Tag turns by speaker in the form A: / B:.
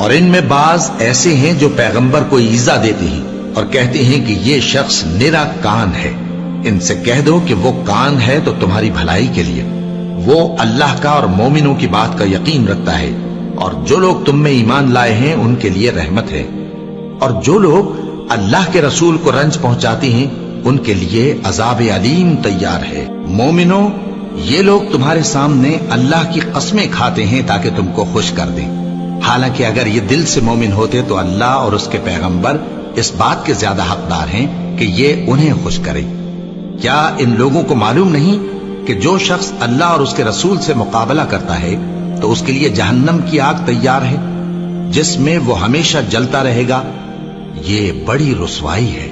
A: اور ان میں بعض ایسے ہیں جو پیغمبر کو ایذا دیتے ہیں اور کہتے ہیں کہ یہ شخص نرا کان ہے۔ ان سے کہہ دو کہ وہ کان ہے تو تمہاری بھلائی کے لیے، وہ اللہ کا اور مومنوں کی بات کا یقین رکھتا ہے، اور جو لوگ تم میں ایمان لائے ہیں ان کے لیے رحمت ہے، اور جو لوگ اللہ کے رسول کو رنج پہنچاتے ہیں ان کے لیے عذاب علیم تیار ہے۔ مومنوں، یہ لوگ تمہارے سامنے اللہ کی قسمیں کھاتے ہیں تاکہ تم کو خوش کر دیں، حالانکہ اگر یہ دل سے مومن ہوتے تو اللہ اور اس کے پیغمبر اس بات کے زیادہ حقدار ہیں کہ یہ انہیں خوش کرے۔ کیا ان لوگوں کو معلوم نہیں کہ جو شخص اللہ اور اس کے رسول سے مقابلہ کرتا ہے تو اس کے لیے جہنم کی آگ تیار ہے جس میں وہ ہمیشہ جلتا رہے گا، یہ بڑی رسوائی ہے۔